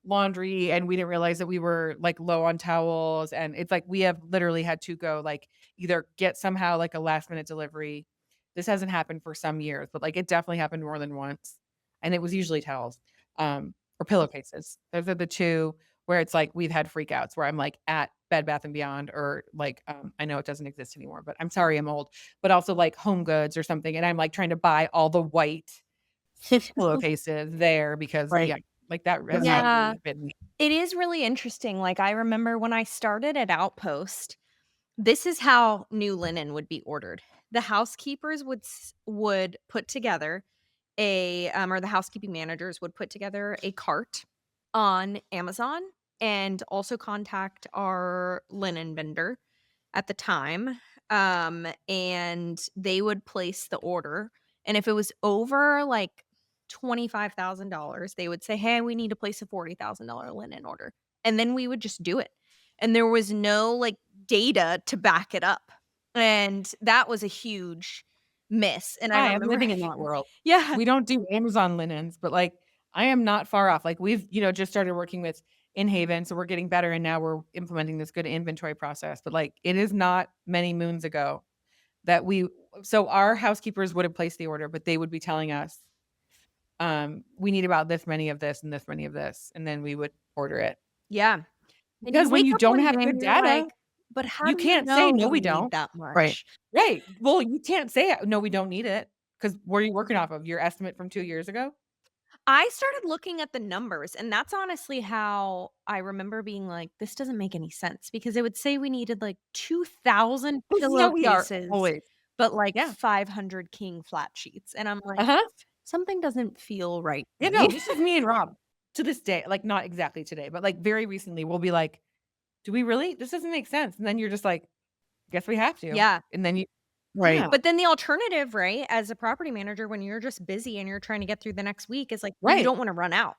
laundry, and we didn't realize that we were, like, low on towels, and it's, like, we have literally had to go, like, either get somehow, like, a last minute delivery. This hasn't happened for some years, but, like, it definitely happened more than once, and it was usually towels, or pillowcases. Those are the 2 where it's, like, we've had freakouts where I'm, like, at Bed Bath& and Beyond or, like, I know it doesn't exist anymore, but I'm sorry I'm old, but also like Home Goods or something, and I'm like trying to buy all the white pillowcases there because Right. yeah, like that has Yeah. Yeah. not been me. It is really interesting. Like, I remember when I started at Outpost, this is how new linen would be ordered. The housekeepers would put together or the housekeeping managers would put together a cart on Amazon and also contact our linen vendor at the time. And they would place the order. And if it was over like $25,000, they would say, "Hey, we need to place a $40,000 linen order." And then we would just do it. And there was no like data to back it up. And that was a huge miss. And I Hi, I'm remember living in that world. yeah. We don't do Amazon linens, but like I am not far off. Like we've, just started working with In Haven, so we're getting better and now we're implementing this good inventory process. But like it is not many moons ago that so our housekeepers would have placed the order, but they would be telling us, we need about this many of this and this many of this, and then we would order it. Yeah. And Because you when wake you up don't one have day good and you're data, like, "But how you do can't say, "No, you we need don't." that Right. much?" Right. Well, you can't say, "No, we don't need it," because what are you working off of? Your estimate from 2 years ago? I started looking at the numbers, and that's honestly how I remember being like, "This doesn't make any sense," because it would say we needed, like, 2,000 This is how we are pillowcases, always. but, like, Yeah. 500 king flat sheets, and I'm like, Uh-huh. "Something doesn't feel right Yeah, to no, me." this is me and Rob to this day, like, not exactly today, but, like, very recently, we'll be like, "Do we really? This doesn't make sense." And then you're just like, "Guess we have to." Yeah. And then you Right. yeah. But then the alternative, right, as a property manager, when you're just busy and you're trying to get through the next week is like, you Right. don't wanna run out.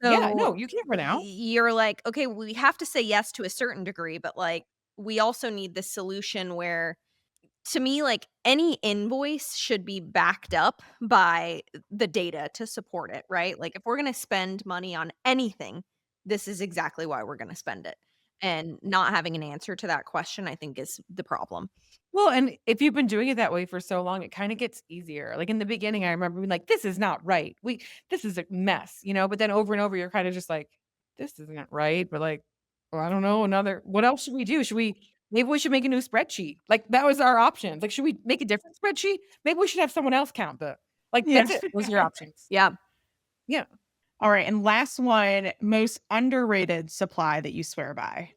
Yeah, So, no, you can't run out. you're like, "Okay, we have to say yes to a certain degree, but, like, we also need this solution where" to me, like, any invoice should be backed up by the data to support it, right? Like, if we're gonna spend money on anything, this is exactly why we're gonna spend it. And not having an answer to that question, I think, is the problem. Well, and if you've been doing it that way for so long, it kinda gets easier. Like, in the beginning, I remember being like, "This is not right. This is a mess," but then over and over, you're kinda just like, this isn't right, but like, well, I don't know, what else should we do? Maybe we should make a new spreadsheet. Like that was our options. Like, should we make a different spreadsheet? Maybe we should have someone else count Yeah. that's it. Those are your options. Yeah. Yeah. All right. And last one, most underrated supply that you swear by.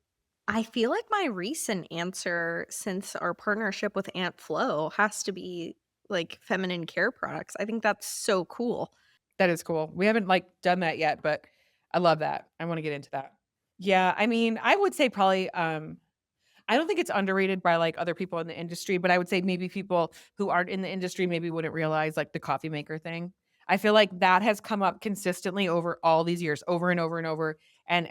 I feel like my recent answer since our partnership with Aunt Flo has to be like feminine care products. I think that's so cool. That is cool. We haven't like done that yet, but I love that. I want to get into that. Yeah, I mean, I would say probably I don't think it's underrated by like other people in the industry, but I would say maybe people who aren't in the industry maybe wouldn't realize like the coffee maker thing. I feel like that has come up consistently over all these years, over and over and over. And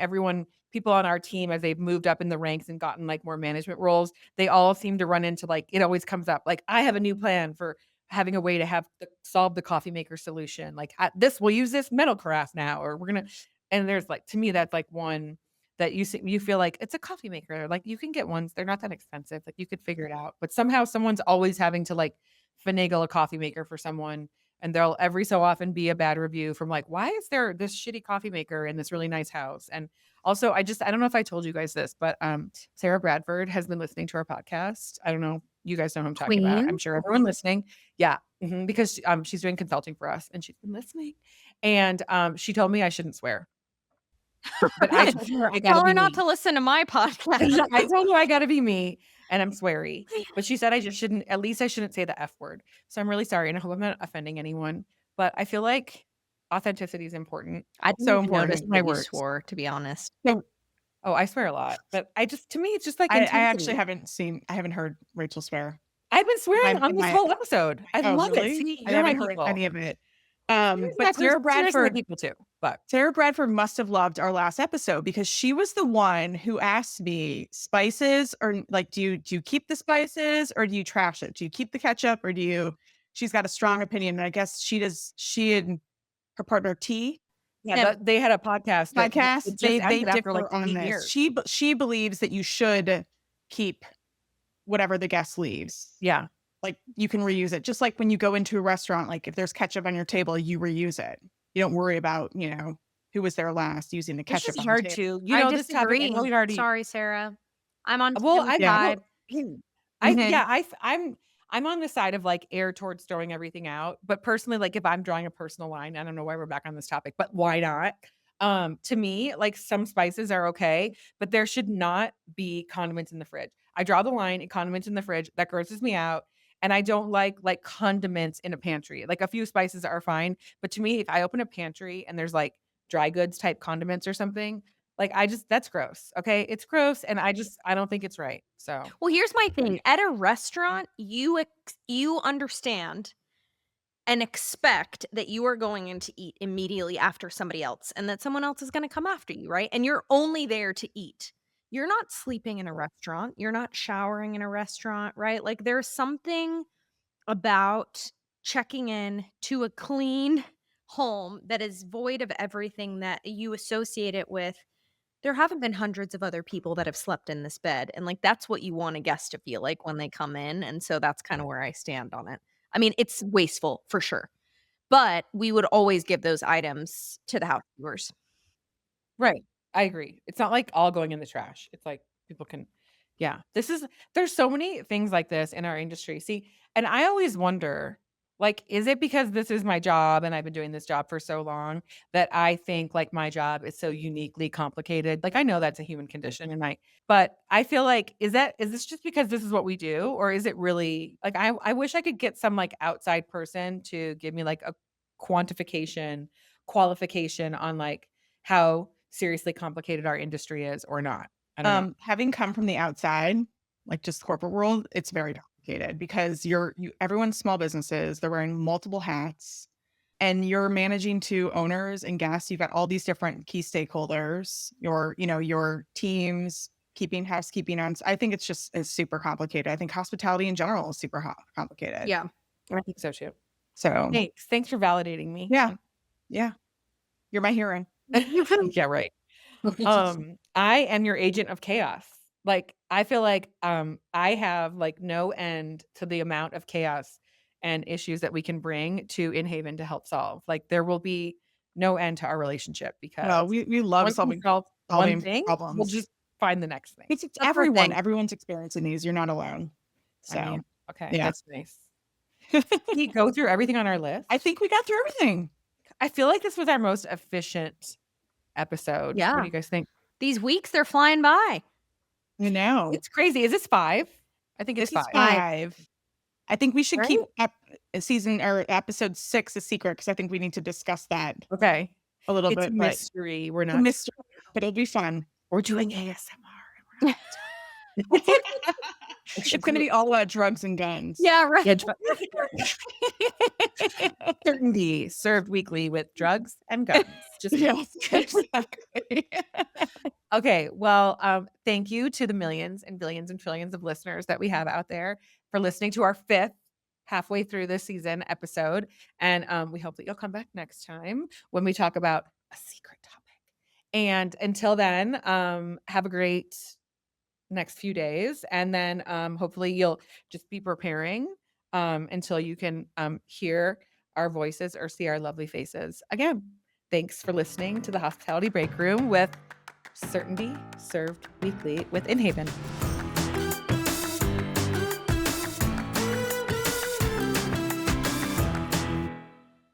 people on our team, as they've moved up in the ranks and gotten like more management roles, they all seem to run into like, it always comes up like, I have a new plan for having a way to solve the coffee maker solution. Like, we'll use this metal carafe now, or we're going to, and there's like, to me, that's like one that you feel like it's a coffee maker, like, you can get ones, they're not that expensive, like, you could figure it out, but somehow someone's always having to, like, finagle a coffee maker for someone, and there'll every so often be a bad review from, like, "Why is there this shitty coffee maker in this really nice house?" And also, I don't know if I told you guys this, but, Sarah Bradford has been listening to our podcast. I don't know, you guys know who I'm talking about. Queen. I'm sure everyone listening. Yeah, because, she's doing consulting for us, and she's been listening, and, she told me I shouldn't swear. But I told her I gotta Tell her be not me. to listen to my podcast. I told her I gotta be me, and I'm sweary. But she said I just shouldn't at least I shouldn't say the F word. So I'm really sorry, and I hope I'm not offending anyone, but I feel like authenticity is important. I didn't So even notice important. My that you words. swore, to be honest. So Oh, I swear a lot, but to me, it's just like I actually intensity. I haven't heard Rachel swear. I've been swearing on In this my whole episode. I Oh, love it. really? See, I you're my haven't heard people. any of it. But But Sarah Bradford people too, but Sarah Bradford must have loved our last episode because she was the one who asked me spices or like, do you keep the spices or do you trash it? Do you keep the ketchup or do you? She's got a strong opinion, and I guess she does. She and her partner T yeah, Yeah. they had a podcast that podcast. it just They ended after like differ on 8 this. years. She believes that you should keep whatever the guest leaves. Yeah. Like you can reuse it. Just like when you go into a restaurant, like if there's ketchup on your table, you reuse it. You don't worry about, who was there last using the It's ketchup just on hard the table. to, this topic, I know we'd already Sorry, Sarah. I'm on well, Tim's I side. well, Mhm. I'm on the side of like err towards throwing everything out. But personally, like if I'm drawing a personal line, I don't know why we're back on this topic, but why not? To me, like some spices are okay, but there should not be condiments in the fridge. I draw the line at condiments in the fridge. That grosses me out. And I don't like condiments in a pantry. Like a few spices are fine. But to me, if I open a pantry and there's like dry goods type condiments or something, like that's gross. Okay. It's gross. And I don't think it's right. So Well, here's my thing. At a restaurant, you understand and expect that you are going in to eat immediately after somebody else and that someone else is going to come after you, right? And you're only there to eat. You're not sleeping in a restaurant. You're not showering in a restaurant, right? Like there's something about checking in to a clean home that is void of everything that you associate it with. There haven't been hundreds of other people that have slept in this bed, and, like, that's what you want a guest to feel like when they come in, and so that's kinda where I stand on it. I mean, it's wasteful for sure, but we would always give those items to the housekeepers. right. I agree. It's not like all going in the trash. It's like people can yeah. There's so many things like this in our industry. See, and I always wonder, like, is it because this is my job and I've been doing this job for so long that I think like my job is so uniquely complicated? Like I know that's a human condition but I feel like is this just because this is what we do or is it really like I wish I could get some like outside person to give me like a quantification, qualification on like how seriously complicated our industry is or not. I don't know. Having come from the outside, like just corporate world, it's very complicated because everyone's small businesses, they're wearing multiple hats and you're managing to owners and guests. You've got all these different key stakeholders, your teams, keeping housekeeping on. I think it's super complicated. I think hospitality in general is super complicated. Yeah. I think so too. So Thanks. Thanks for validating me. yeah. Yeah. You're my hero. Yeah, right. I am your agent of chaos. Like, I feel like, I have, like, no end to the amount of chaos and issues that we can bring to In Haven to help solve. Like, there will be no end to our relationship because Well, we love once we solving solve one solving thing, we'll problems. just find the next thing. It's That's our everyone. thing. Everyone's experiencing these. You're not alone. I So, mean, okay, yeah. that's nice. We go through everything on our list. I think we got through everything. I feel like this was our most efficient episode. What Yeah. do you guys think? These weeks, they're flying by. I know. It's crazy. Is this 5? I think it's This is 5. 5. I think we should keep Right? season or episode 6 a secret because I think we need to discuss that Okay. a little It's a bit. But mystery. We're it's a not mystery, but it'll be fun. we're doing ASMR. It's going to be all about drugs and guns. Yeah, right. Yeah, certainty served weekly with drugs and guns. Just Yes, exactly. okay. Well, thank you to the millions and billions and trillions of listeners that we have out there for listening to our 5th halfway through this season episode. And we hope that you'll come back next time when we talk about a secret topic. And until then, have a great next few days. And then hopefully you'll just be preparing until you can hear our voices or see our lovely faces again. Thanks for listening to the Hospitality Break Room with Certainty Served Weekly with In Haven.